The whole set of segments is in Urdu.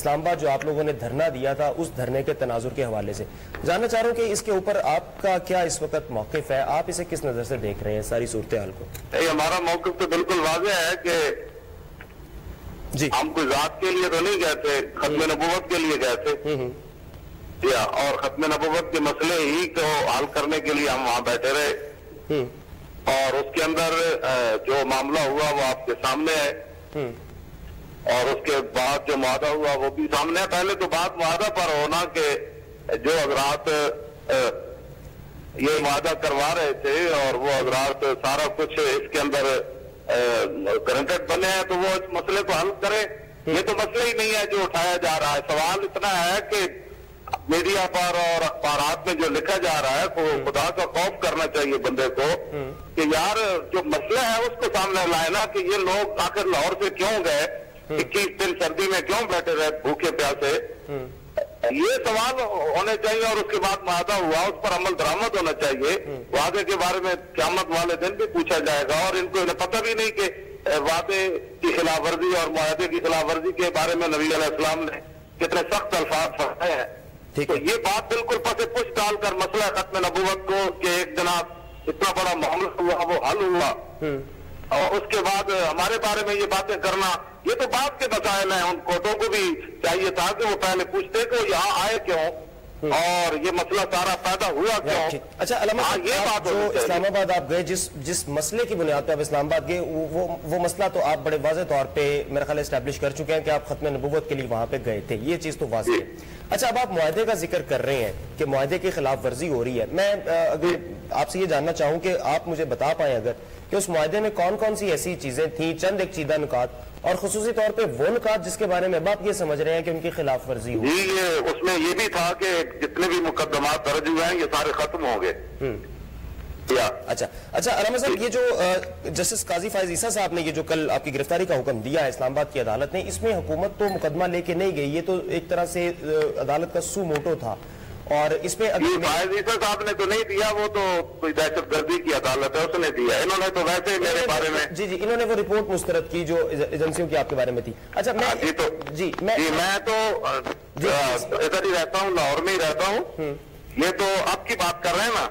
اسلام آباد جو آپ لوگوں نے دھرنا دیا تھا اس دھرنے کے تناظر کے حوالے سے جاننا چاہ رہا ہوں کہ اس کے اوپر آپ کا کیا اس وقت موقف ہے، آپ اسے کس نظر سے دیکھ رہے ہیں ساری صورتحال کو؟ ہمارا موقف تو بالکل واضح ہے کہ جی ہم کوئی ذات کے لیے تو نہیں گئے تھے، ختم نبوت کے لیے گئے تھے اور ختم نبوت کے مسئلے ہی کو حل کرنے کے لیے ہم وہاں بیٹھے رہے اور اس کے اندر جو معاملہ ہوا وہ آپ کے سامنے ہے اور اس کے بعد جو معاہدہ ہوا وہ بھی سامنے ہے۔ پہلے تو بات معاہدہ پر ہونا کہ جو حضرات یہ معاہدہ کروا رہے تھے اور وہ حضرات سارا کچھ اس کے اندر گرنٹڈ بنے ہیں تو وہ اس مسئلے کو حل کرے، یہ تو مسئلہ ہی نہیں ہے جو اٹھایا جا رہا ہے۔ سوال اتنا ہے کہ میڈیا پر اور اخبارات میں جو لکھا جا رہا ہے تو خدا کا خوف کرنا چاہیے بندے کو کہ یار جو مسئلہ ہے اس کو سامنے لائے نا کہ یہ لوگ آخر لاہور سے کیوں گئے، 21 دن سردی میں کیوں بیٹھے رہے بھوکے پیاسے، یہ سوال ہونے چاہیے اور اس کے بعد معاہدہ ہوا اس پر عمل درآمد ہونا چاہیے۔ وعدے کے بارے میں قیامت والے دن بھی پوچھا جائے گا اور ان کو پتہ بھی نہیں کہ وعدے کی خلاف ورزی اور معاہدے کی خلاف ورزی کے بارے میں نبی علیہ السلام نے کتنے سخت الفاظ فرمائے ہیں۔ تو یہ بات بالکل پس پش ڈال کر مسئلہ ختم نبوت کو کہ ایک جناب اتنا بڑا معاملہ ہوا وہ حل ہوا اور اس کے بعد ہمارے بارے میں یہ باتیں کرنا یہ تو بات کے مسائل ہیں۔ ان کوٹوں کو بھی چاہیے تھا کہ وہ پہلے پوچھتے کہ یہاں آئے کیوں اور یہ مسئلہ سارا پیدا ہوا کیوں۔ اچھا علامہ صاحب، یہ بات جو اسلام آباد آپ گئے جس مسئلے کی بنیاد پہ آپ اسلام آباد گئے وہ مسئلہ تو آپ بڑے واضح طور پہ میرا خیال اسٹیبلش کر چکے ہیں کہ آپ ختم نبوت کے لیے وہاں پہ گئے تھے، یہ چیز تو واضح ہے۔ اچھا اب آپ معاہدے کا ذکر کر رہے ہیں کہ معاہدے کی خلاف ورزی ہو رہی ہے، میں اگر آپ سے یہ جاننا چاہوں کہ آپ مجھے بتا پائیں اگر کہ اس معاہدے میں کون کون سی ایسی چیزیں تھیں، چند ایک چیدہ نکات اور خصوصی طور پہ وہ نکات جس کے بارے میں اب آپ یہ سمجھ رہے ہیں کہ ان کی خلاف ورزی ہو؟ جی اس میں یہ بھی تھا کہ جتنے بھی مقدمات درج ہوئے ہیں یہ سارے ختم ہوں گے۔ اچھا علامہ صاحب، یہ جو جسٹس قاضی فائز عیسیٰ صاحب نے یہ جو کل آپ کی گرفتاری کا حکم دیا ہے اسلام آباد کی عدالت نے، اس میں حکومت تو مقدمہ لے کے نہیں گئی، یہ تو ایک طرح سے عدالت کا سو موٹو تھا اور اس میں فائز عیسیٰ صاحب نے تو نہیں دیا، وہ تو کوئی دہشت گردی کی عدالت ہے اس نے دیا، انہوں نے تو ویسے میرے بارے میں جی انہوں نے وہ رپورٹ مسترد کی جو ایجنسیوں کی آپ کے بارے میں تھی۔ اچھا میں تو ادھر ہی رہتا ہوں، لاہور میں ہی رہتا ہوں، یہ تو آپ کی بات کر رہے ہیں نا،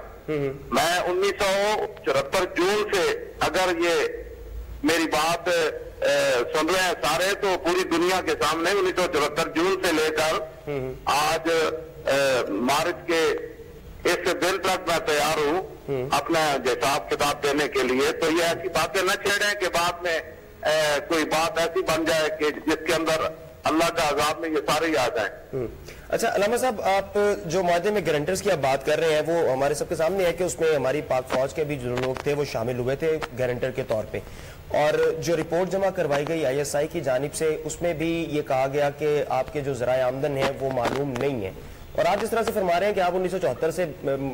میں 1974 جون سے اگر یہ میری بات سن رہے ہیں سارے تو پوری دنیا کے سامنے 1974 جون سے لے کر آج مارچ کے اس دن تک میں تیار ہوں اپنا حساب کتاب دینے کے لیے۔ تو یہ ایسی باتیں نہ چھیڑیں کہ بعد میں کوئی بات ایسی بن جائے کہ جس کے اندر اللہ کا عذاب میں یہ سارے ہی آ جائیں۔ اچھا علامہ صاحب، آپ جو معاہدے میں گارنٹرز کی آپ بات کر رہے ہیں وہ ہمارے سب کے سامنے ہے کہ اس میں ہماری پاک فوج کے بھی جو لوگ تھے وہ شامل ہوئے تھے گارنٹر کے طور پہ، اور جو رپورٹ جمع کروائی گئی ISI کی جانب سے اس میں بھی یہ کہا گیا کہ آپ کے جو ذرائع آمدن ہیں وہ معلوم نہیں ہیں، اور آپ جس طرح سے فرما رہے ہیں کہ آپ 1974 سے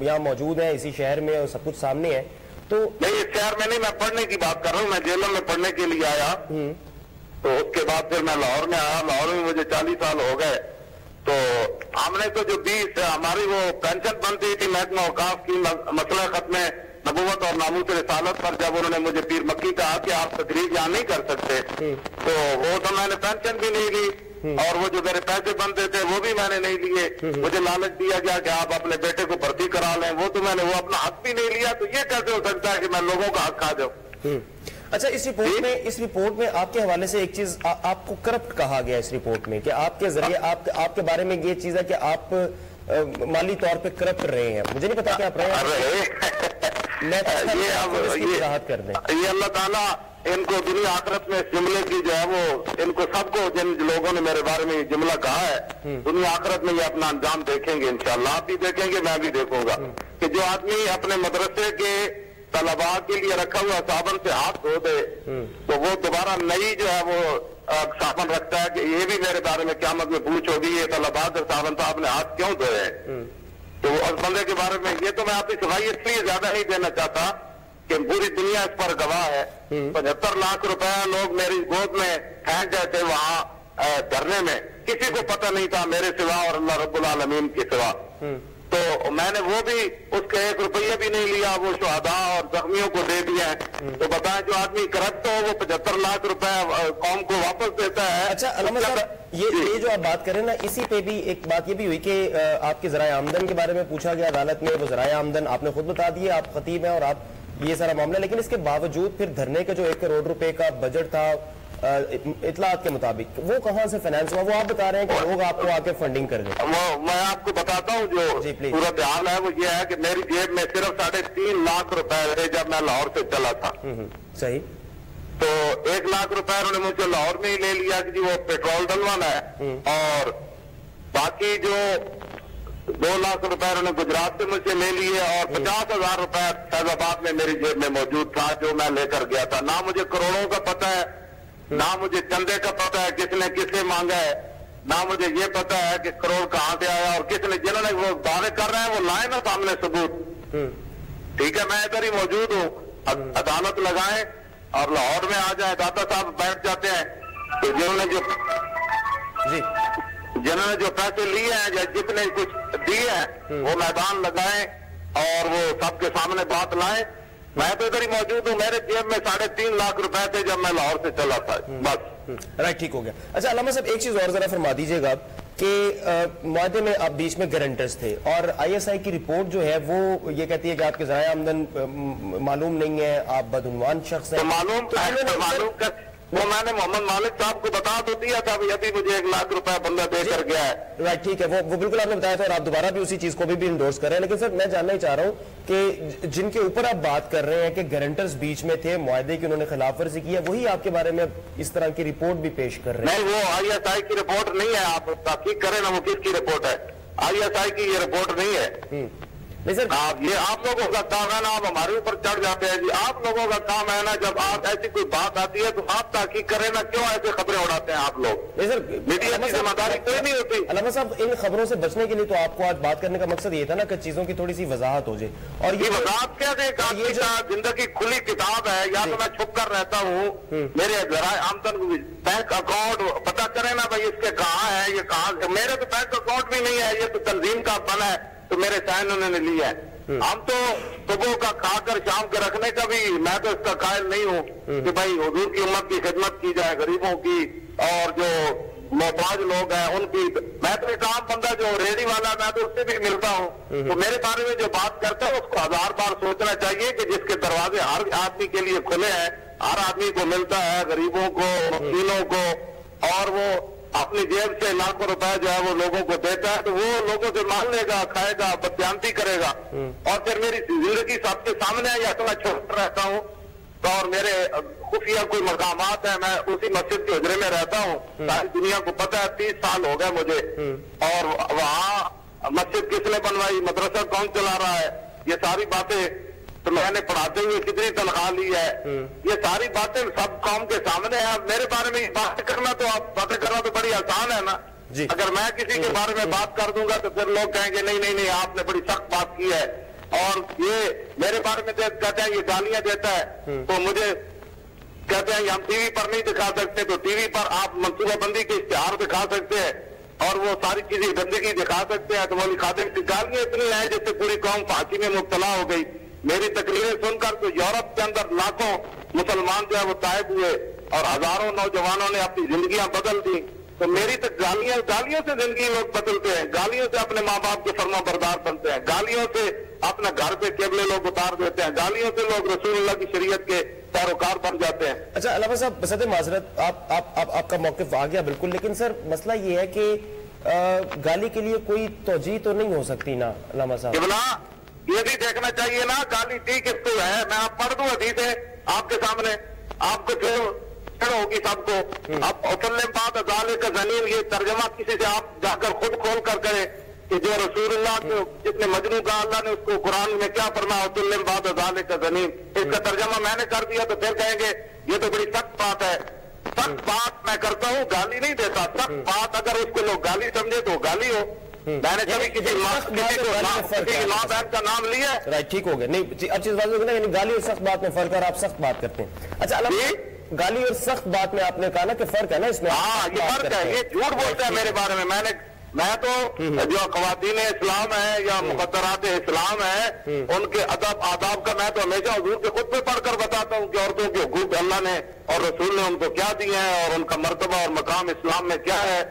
یہاں موجود ہیں اسی شہر میں اور سب کچھ سامنے ہے، تو نہیں اس شہر میں نہیں، میں پڑھنے کی بات کر رہا ہوں، میں جیلوں میں پڑھنے کے لیے آیا تو اس کے بعد پھر میں لاہور میں آیا، لاہور میں مجھے 40 سال ہو گئے، تو ہم نے تو جو 20 ہماری وہ پینشن بنتی تھی محکمہ اوقاف کی مسئلہ ختم نبوت اور ناموس رسالت پر، جب انہوں نے مجھے پیر مکی کہا کہ آپ تقریر یہاں نہیں کر سکتے تو وہ تو میں نے پینشن بھی نہیں لی اور وہ جو میرے پیسے بنتے تھے وہ بھی میں نے نہیں لیے، مجھے لالچ دیا گیا کہ آپ اپنے بیٹے کو بھرتی کرا لیں، وہ تو میں نے وہ اپنا حق بھی نہیں لیا، تو یہ کیسے ہو سکتا ہے کہ میں لوگوں کا حق کھا جاؤں؟ اچھا اس رپورٹ میں آپ کے حوالے سے ایک چیز آپ کو کرپٹ کہا گیا اس رپورٹ میں کہ آپ کے ذریعے آپ کے بارے میں یہ چیز ہے کہ آپ مالی طور پہ کرپٹ رہے ہیں، مجھے نہیں پتا کہ آپ رہے ہیں، یہ اللہ تعالیٰ ان کو دنیا آخرت میں اس جملے کی جو ہے وہ ان کو سب کو جن لوگوں نے میرے بارے میں یہ جملہ کہا ہے دنیا آخرت میں یہ اپنا انجام دیکھیں گے انشاءاللہ، آپ بھی دیکھیں گے میں بھی دیکھوں گا کہ جو آدمی اپنے مدرسے کے طلباء کے لیے رکھا ہوا صابن سے ہاتھ دھو دے تو وہ دوبارہ نئی جو ہے وہ صابن رکھتا ہے کہ یہ بھی میرے بارے میں قیامت میں پوچھ ہوگی یہ طلباء سے صابن صاحب نے ہاتھ کیوں دھوئے ہیں، تو اس بندے کے بارے میں یہ تو میں آپ کی صفائی اس لیے زیادہ نہیں دینا چاہتا کہ پوری دنیا اس پر گواہ ہے، 75 لاکھ روپے لوگ میری گود میں پھینک گئے تھے وہاں دھرنے میں، کسی کو پتہ نہیں تھا میرے سوا اور اللہ رب العالمین کے سوا، تو میں نے وہ بھی اس کے 1 روپیہ بھی نہیں لیا, وہ شہداء اور زخمیوں کو دے دیا ہے. تو بتائیں جو آدمی کرپٹ ہو وہ 75 لاکھ روپے قوم کو واپس دیتا ہے. اچھا علامہ صاحب, یہ جو آپ بات کریں نا, اسی پہ بھی ایک بات یہ بھی ہوئی کہ آپ کے ذرائع آمدن کے بارے میں پوچھا گیا عدالت میں. وہ ذرائع آمدن آپ نے خود بتا دیے, آپ خطیب ہیں اور آپ یہ سارا معاملہ, لیکن اس کے باوجود پھر دھرنے کا جو 1 کروڑ روپے کا بجٹ تھا اطلاعات کے مطابق, وہ کہاں سے فائنانس ہوا؟ وہ آپ بتا رہے ہیں کہ لوگ آپ کو آ کے فنڈنگ کر دیں. میں آپ کو بتاتا ہوں جو صورت حال ہے وہ یہ ہے کہ میری جیب میں صرف 3.5 لاکھ روپے تھے جب میں لاہور سے چلا تھا. صحیح. تو 1 لاکھ روپے انہوں نے مجھ سے لاہور میں ہی لے لیا کہ جی وہ پیٹرول ڈلوانا ہے, اور باقی جو 2 لاکھ روپے انہوں نے گجرات سے مجھ سے لے لیے, اور 50,000 روپے فیض آباد میں میری جیب میں موجود تھا جو میں لے کر گیا تھا. نہ مجھے کروڑوں کا پتہ ہے, نہ مجھے چندے کا پتہ ہے کس نے کس سے مانگا ہے, نہ مجھے یہ پتہ ہے کہ کروڑ کہاں سے آیا, اور کس نے, جنہوں نے وہ دعوے کر رہے ہیں وہ لائیں نا سامنے ثبوت. ٹھیک ہے, میں ادھر ہی موجود ہوں, عدالت لگائیں اور لاہور میں آ جائیں, داتا صاحب بیٹھ جاتے ہیں. تو جنہوں نے جو پیسے لیے ہیں یا جس نے کچھ دیے ہیں وہ میدان لگائیں اور وہ سب کے سامنے بات لائیں. میں تو ادھر ہی موجود ہوں, میرے جیب میں 3.5 لاکھ روپے تھے جب میں لاہور سے چلا تھا بس. رائٹ, ٹھیک ہو گیا. اچھا علامہ صاحب, ایک چیز اور ذرا فرما دیجیے گا کہ معاہدے میں آپ بیچ میں گارنٹرز تھے, اور ISI کی رپورٹ جو ہے وہ یہ کہتی ہے کہ آپ کے ذرائع آمدن معلوم نہیں ہے, آپ بدعنوان شخص ہیں. وہ میں نے محمد مالک صاحب کو بتا تو دیا تھا, ابھی مجھے 1 لاکھ روپے بندہ دے کر گیا ہے. رائٹ, ٹھیک ہے, وہ بالکل آپ نے بتایا تھا, اور آپ دوبارہ بھی اسی چیز کو بھی انڈورس کر رہے ہیں. لیکن سر میں جاننا ہی چاہ رہا ہوں کہ جن کے اوپر آپ بات کر رہے ہیں کہ گارنٹرز بیچ میں تھے, معاہدے کی انہوں نے خلاف ورزی کی ہے, وہی آپ کے بارے میں اس طرح کی رپورٹ بھی پیش کر رہے ہیں. نہیں, وہ ISI کی رپورٹ نہیں ہے, آپ تحقیق کریں نا وہ کس کی رپورٹ ہے. ISI کی یہ رپورٹ نہیں ہے. یہ آپ لوگوں کا کام ہے نا, آپ ہمارے اوپر چڑھ جاتے ہیں جی. آپ لوگوں کا کام ہے نا, جب آپ ایسی کوئی بات آتی ہے تو آپ تحقیق کریں نا, کیوں ایسے خبریں اڑاتے ہیں آپ لوگ. میڈیا کی ذمہ داری کوئی نہیں ہوتی. علامہ صاحب, ان خبروں سے بچنے کے لیے تو آپ کو آج بات کرنے کا مقصد یہ تھا نا کہ چیزوں کی تھوڑی سی وضاحت ہو جائے. اور یہ وضاحت کیا دے, زندگی کھلی کتاب ہے, یا تو میں چھپ کر رہتا ہوں, میرے ذرائع آمدن بینک اکاؤنٹ پتہ کریں نا بھائی اس کے کہاں ہے, یہ کہاں. میرے تو بینک اکاؤنٹ بھی نہیں ہے, یہ تو تنظیم کا فن ہے, تو میرے سائن انہوں نے لیا ہے. ہم تو صبح کا کھا کر شام کے رکھنے کا بھی, میں تو اس کا قائل نہیں ہوں کہ بھائی حضور کی امت کی خدمت کی جائے, غریبوں کی اور جو محتاج لوگ ہیں ان کی. میں تو ایک عام بندہ جو ریڑھی والا, میں تو اس سے بھی ملتا ہوں, تو میرے بارے میں جو بات کرتا ہے اس کو 1000 بار سوچنا چاہیے کہ جس کے دروازے ہر آدمی کے لیے کھلے ہیں, ہر آدمی کو ملتا ہے, غریبوں کو, مسکینوں کو, اور وہ اپنی جیب سے لاکھوں روپے جو ہے وہ لوگوں کو دیتا ہے, تو وہ لوگوں سے مان لے گا, کھائے گا, بدیانتی کرے گا. اور پھر میری زندگی سب کے سامنے ہے, یا تو میں چھوٹا رہتا ہوں اور میرے خفیہ کوئی مقامات ہیں, میں اسی مسجد کے حجرے میں رہتا ہوں, ساری دنیا کو پتہ ہے, 30 سال ہو گئے مجھے. اور وہاں مسجد کس نے بنوائی, مدرسہ کون چلا رہا ہے, یہ ساری باتیں تو میں نے پڑھاتے ہوئے کتنی تنخواہ لی ہے, یہ ساری باتیں سب قوم کے سامنے ہیں. میرے بارے میں بات کرنا تو آپ باتیں کرنا تو بڑی آسان ہے نا. اگر میں کسی کے بارے میں بات کر دوں گا تو پھر لوگ کہیں گے نہیں آپ نے بڑی سخت بات کی ہے. اور یہ میرے بارے میں کہتے ہیں یہ گالیاں دیتا ہے, تو مجھے کہتے ہیں ہم ٹی وی پر نہیں دکھا سکتے, تو ٹی وی پر آپ منصوبہ بندی کے اشتہار دکھا سکتے ہیں اور وہ ساری چیزیں گندگی دکھا سکتے ہیں. تو وہ خاطر کی گالیاں اتنی ہیں جس سے پوری قوم پھانسی میں مبتلا ہو گئی. میری تقریریں سن کر تو یورپ کے اندر لاکھوں مسلمان جو ہے وہ تائب ہوئے, اور ہزاروں نوجوانوں نے اپنی زندگیاں بدل دی. تو میری تو گالیوں سے زندگی لوگ بدلتے ہیں, گالیوں سے اپنے ماں باپ کے فرما بردار بنتے ہیں, گالیوں سے اپنے گھر پہ قبلے لوگ اتار دیتے ہیں, گالیوں سے لوگ رسول اللہ کی شریعت کے پیروکار بن جاتے ہیں. اچھا علامہ صاحب, بصد معذرت آپ کا موقف آ گیا بالکل, لیکن سر مسئلہ یہ ہے کہ گالی کے لیے کوئی توجیہ تو نہیں ہو سکتی نا علامہ صاحب. یہ بھی دیکھنا چاہیے نا گالی دی کس کو ہے. میں آپ پڑھ دوں حدیث آپ کے سامنے, آپ کو پھر ہوگی سب کو. اب اسلم بعد ذالک زنیم, یہ ترجمہ کسی سے آپ جا کر خود کھول کر کریں کہ جو رسول اللہ کو جس نے مجنون کہا, اللہ نے اس کو قرآن میں کیا فرمایا, اسلم بعد ذالک زنیم. اس کا ترجمہ میں نے کر دیا تو پھر کہیں گے یہ تو بڑی سخت بات ہے. سخت بات میں کرتا ہوں, گالی نہیں دیتا. سخت بات اگر اس کو لوگ گالی سمجھے تو گالی ہو. میں نے کبھی کسی ماں بہن کا نام لیا ہے. رائٹ, ٹھیک ہو گیا. نہیں اب چیز بات ہوگی نا, یعنی گالی اور سخت بات میں فرق ہے, اور آپ سخت بات کرتے ہیں. اچھا گالی اور سخت بات میں آپ نے کہا نا کہ فرق ہے نا اس میں. ہاں یہ فرق ہے, یہ جھوٹ بولتا ہے میرے بارے میں. میں تو جو خواتین اسلام ہے یا مقدرات اسلام ہے ان کے ادب آداب کا میں تو ہمیشہ حضور کے خود پہ پڑھ کر بتاتا ہوں کہ عورتوں کے حقوق اللہ نے اور رسول نے ان کو کیا دیے ہیں اور ان کا مرتبہ اور مقام اسلام میں کیا ہے.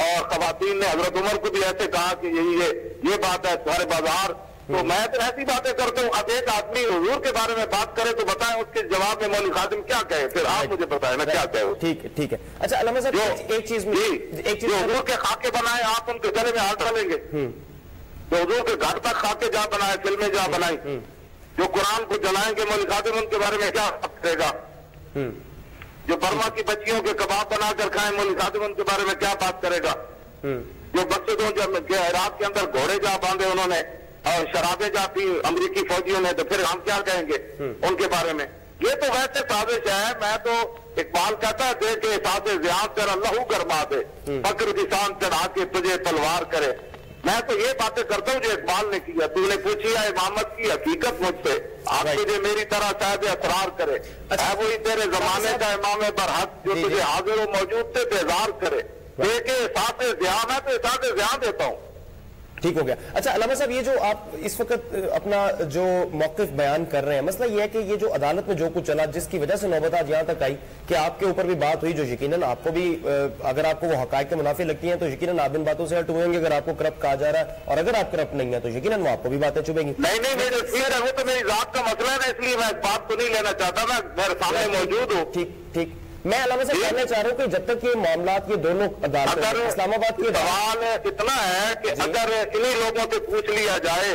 اور خواتین نے حضرت عمر کو بھی ایسے کہا کہ یہ بات ہے سارے بازار. تو میں تو ایسی باتیں کرتا ہوں. اب ایک آدمی حضور کے بارے میں بات کرے تو بتائیں اس کے جواب میں مولوی خادم کیا کہے, پھر آپ مجھے بتائیں میں کیا کہوں. ٹھیک ہے. اچھا علامہ صاحب ایک چیز جو حضور کے خاکے بنائے آپ ان کے گلے میں ہاتھ ڈالیں گے. جو حضور کے گھر تک خاکے جا بنائے, فلمیں جا بنائی, جو قرآن کو جلائیں گے مولوی خادم ان کے بارے میں کیا کرے گا. جو برما کی بچیوں کے کباب بنا کر کھائیں مولوی خادم ان کے بارے میں کیا بات کرے گا. جو مسجدوں عراق کے اندر گھوڑے جا باندھے انہوں نے اور شرابیں جاتی امریکی فوجیوں نے, تو پھر ہم کیا کہیں گے ان کے بارے میں. یہ تو ویسے سازش ہے. میں تو اقبال کہتا ہے دے کے احساس زیاد تیرا لہو گرما دے, فکر کسان چڑھا کے تجھے تلوار کرے. میں تو یہ باتیں کرتا ہوں جو اقبال نے کیا. تو نے پوچھی ہے امامت کی حقیقت مجھ سے, آپ تجھے میری طرح صاحب اسرار کرے. ہے وہی تیرے زمانے کا امام برحق جو تجھے حاضر و موجود سے بیزار کرے. دے کے احساس زیاد ہے تو احساس زیاد دیتا ہوں. ٹھیک ہو گیا. اچھا علامہ صاحب یہ جو آپ اس وقت اپنا جو موقف بیان کر رہے ہیں, مسئلہ یہ ہے کہ یہ جو عدالت میں جو کچھ چلا جس کی وجہ سے نوبت آج یہاں تک آئی کہ آپ کے اوپر بھی بات ہوئی جو یقیناً آپ کو بھی اگر آپ کو وہ حقائق کے منافع لگتی ہیں تو یقیناً آپ ان باتوں سے ہٹ ہوئیں گے. اگر آپ کو کرپٹ کہا جا رہا ہے اور اگر آپ کرپٹ نہیں ہیں تو یقیناً وہ آپ کو بھی باتیں چبھیں گی. نہیں وہ تو میری ذات کا مسئلہ ہے, اس لیے میں اس بات کو نہیں لینا چاہتا. میں میرے سامنے موجود ہوں. ٹھیک. میں علامہ صاحب کہنا چاہ رہا ہوں کہ جب تک یہ معاملات یہ دونوں عدالتیں اسلام آباد کی سوال اتنا ہے کہ اگر انہی لوگوں سے پوچھ لیا جائے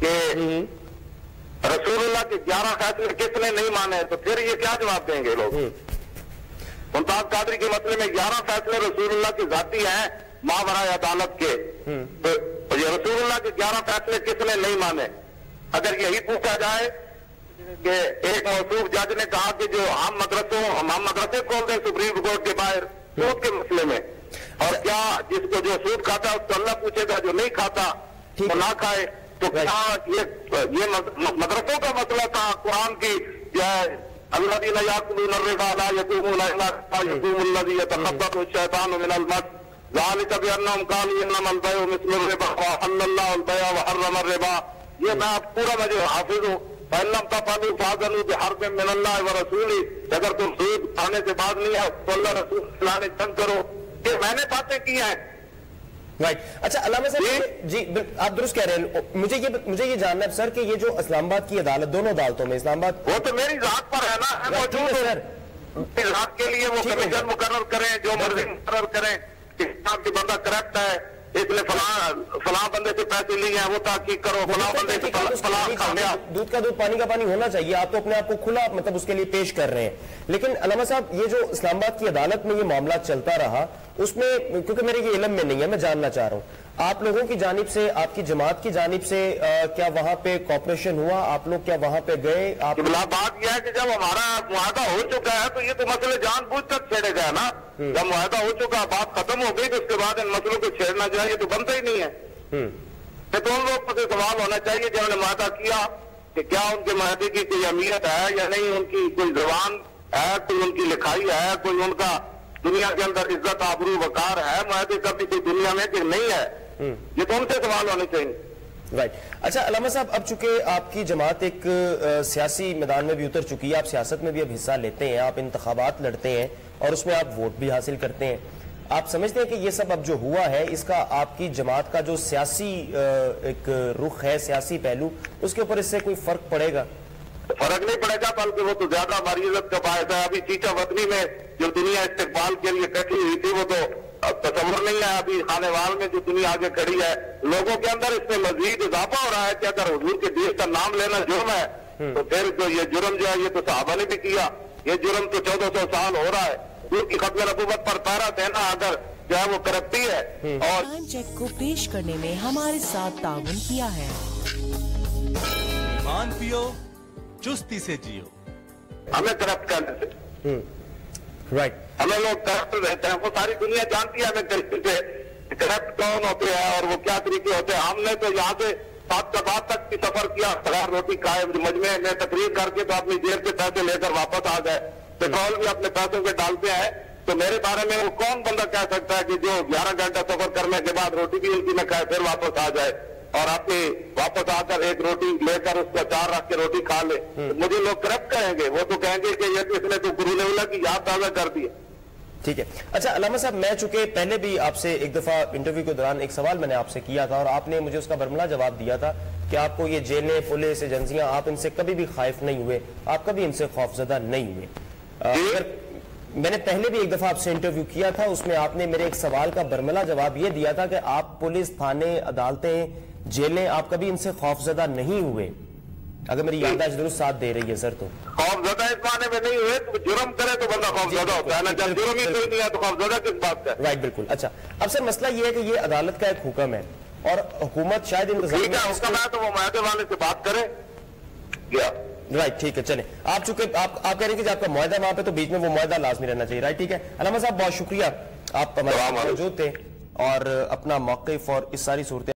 کہ رسول اللہ کے 11 فیصلے کس نے نہیں مانے تو پھر یہ کیا جواب دیں گے لوگ. ممتاز قادری کے مسئلے میں 11 فیصلے رسول اللہ کی ذاتی ہیں ماورائے عدالت کے. تو یہ رسول اللہ کے 11 فیصلے کس نے نہیں مانے. اگر یہی پوچھا جائے کہ ایک موصوف جج نے کہا کہ جو ہم مدرسے کھول دیں سپریم کورٹ کے باہر سود کے مسئلے میں, اور کیا جس کو جو سود کھاتا ہے اس کو اللہ پوچھے گا, جو نہیں کھاتا وہ نہ کھائے. تو کیا یہ مدرسوں کا مسئلہ تھا. قرآن کی الذین یاکلون الربا لا یقومون الا کما یقوم الذی یتخبطہ الشیطان من المس ذلک بانہم قالوا انما البیع مثل الربا وحل اللہ البیع وحرم الربا. یہ میں پورا میں جو حافظ ہوں. فَإِلَّمْ تَفْعَلُوا فَأْذَنُوا بِحَرْبٍ مِّنَ اللَّهِ وَرَسُولِهِ. اگر تم سود کھانے سے بعد نہیں ہے تو اللہ رسول اللہ نے جنگ کرو. کہ میں نے باتیں کی ہیں. اچھا علامہ صاحب جی آپ درست کہہ رہے ہیں. مجھے یہ جاننا ہے سر کہ یہ جو اسلام آباد کی عدالت دونوں عدالتوں میں اسلام آباد وہ تو میری ذات پر ہے نا, میں موجود ہوں. میری ذات کے لیے وہ کمیشن مقرر کریں جو مرضی مقرر کریں کہ صاحب کی بندہ کرپٹ ہے, اس نے فلاں بندے سے پیسے لیے ہیں وہ تحقیق کرو, فلاں بندے سے فلاں کھا گیا. دودھ کا دودھ پانی کا پانی ہونا چاہیے. آپ تو اپنے آپ کو کھلا مطلب اس کے لیے پیش کر رہے ہیں. لیکن علامہ صاحب یہ جو اسلام آباد کی عدالت میں یہ معاملات چلتا رہا اس میں کیونکہ میرے یہ علم میں نہیں ہے, میں جاننا چاہ رہا ہوں آپ لوگوں کی جانب سے, آپ کی جماعت کی جانب سے کیا وہاں پہ کوپریشن ہوا, آپ لوگ کیا وہاں پہ گئے؟ بات یہ ہے کہ جب ہمارا معاہدہ ہو چکا ہے تو یہ تو مسئلے جان بوجھ کر چھیڑے گئے نا. جب معاہدہ ہو چکا, بات ختم ہو گئی, تو اس کے بعد ان مسئلوں کو چھیڑنا چاہیے تو بنتا ہی نہیں ہے. تو ان لوگ سے سوال ہونا چاہیے جنہوں نے معاہدہ کیا کہ کیا ان کے معاہدے کی کوئی اہمیت ہے یا نہیں, ان کی کوئی زبان ہے, کوئی ان کی لکھائی ہے, کوئی ان کا دنیا کے اندر عزت آبرو وقار ہے معاہدے کا بھی کوئی دنیا میں کہ نہیں ہے. یہ تو ان سے سوال ہونے چاہیے. رائٹ. اچھا علامہ صاحب اب چونکہ آپ کی جماعت ایک سیاسی میدان میں بھی اتر چکی ہے, آپ سیاست میں بھی اب حصہ لیتے ہیں, آپ انتخابات لڑتے ہیں اور اس میں آپ ووٹ بھی حاصل کرتے ہیں, آپ سمجھتے ہیں کہ یہ سب اب جو ہوا ہے اس کا آپ کی جماعت کا جو سیاسی ایک رخ ہے, سیاسی پہلو, اس کے اوپر اس سے کوئی فرق پڑے گا؟ فرق نہیں پڑے گا, بلکہ وہ تو زیادہ ہماری عزت کا باعث ہے. ابھی چیچا وطنی میں جو دنیا استقبال کے لیے کٹھی ہوئی تھی وہ تو تصور نہیں ہے. ابھی خانے وال میں جو دنیا آگے کھڑی ہے, لوگوں کے اندر اس میں مزید اضافہ ہو رہا ہے کہ اگر حضور کے دیش کا نام لینا جرم ہے تو پھر جو یہ جرم جو ہے یہ تو صحابہ نے بھی کیا, یہ جرم تو 1400 سال ہو رہا ہے. حضور کی ختم نبوت پر پہرا دینا اگر جو ہے وہ کرپٹی ہے. اور ٹائم چیک کو پیش کرنے میں ہمارے ساتھ تعاون کیا ہے. مان پیو چستی سے جیو. ہمیں کرپٹ کرنے سے رائٹ, ہمیں لوگ کرپٹ رہتے ہیں, وہ ساری دنیا جانتی ہے ہمیں کرپٹ کون ہوتے ہیں اور وہ کیا طریقے ہوتے ہیں. ہم نے تو یہاں سے فاطمہ تک کی سفر کیا, بغیر روٹی کھائے, مجمع میں تقریر کر کے تو اپنی جیب کے پیسے لے کر واپس آ گئے. پیٹرول بھی اپنے پیسوں کے ڈالتے ہیں. تو میرے بارے میں وہ کون بندہ کہہ سکتا ہے کہ جو 11 گھنٹہ سفر کرنے کے بعد روٹی بھی ان کی نہ کھائے پھر واپس آ جائے اور اپنی واپس آ کر ایک روٹی لے کر اس کا 4 رکھ کے روٹی کھا لے؟ مجھے لوگ کرپٹ کہیں گے، وہ تو کہیں گے کہ یہ اس نے تو قرون اولیٰ کی یاد تازہ کر دی ہے۔ ٹھیک ہے، اچھا علامہ صاحب، میں چونکہ پہلے بھی آپ سے ایک دفعہ انٹرویو کے دوران ایک سوال میں نے آپ سے کیا تھا اور آپ نے مجھے اس کا برملا جواب دیا تھا کہ آپ کو یہ جیلیں، پولیس ایجنسیاں، آپ ان سے کبھی بھی خائف نہیں ہوئے، آپ کبھی ان سے خوفزدہ نہیں ہوئے۔ اگر میں نے پہلے بھی ایک دفعہ آپ سے انٹرویو کیا تھا، اس میں آپ نے میرے ایک سوال کا برملا جواب یہ دیا تھا کہ آپ پولیس، تھانے، عدالتیں، جیلیں، آپ کبھی ان سے خوفزدہ نہیں ہوئے، اگر میری یادداشت درست ساتھ دے رہی ہے سر تو۔ خوفزدہ اس معنی میں نہیں ہوئے، تو جرم کرے تو بندہ خوفزدہ ہوتا ہے نا، جب جرم ہی کوئی نہیں ہے تو خوفزدہ کس بات کا؟ رائٹ، بالکل۔ اچھا، اب سر مسئلہ یہ ہے کہ یہ عدالت کا ایک حکم ہے اور حکومت شاید ٹھیک ہے، حکم ہے تو وہ معاہدے والے سے بات کرے کیا؟ رائٹ، ٹھیک ہے، چلیں۔ آپ چونکہ آپ کہہ رہے ہیں کہ آپ کا معاہدہ وہاں پہ، تو بیچ میں وہ معاہدہ لازمی رہنا چاہیے، رائٹ، ٹھیک ہے۔ علامہ صاحب بہت شکریہ، آپ ہمارے موجود تھے اور اپنا موقف اور اس ساری صورت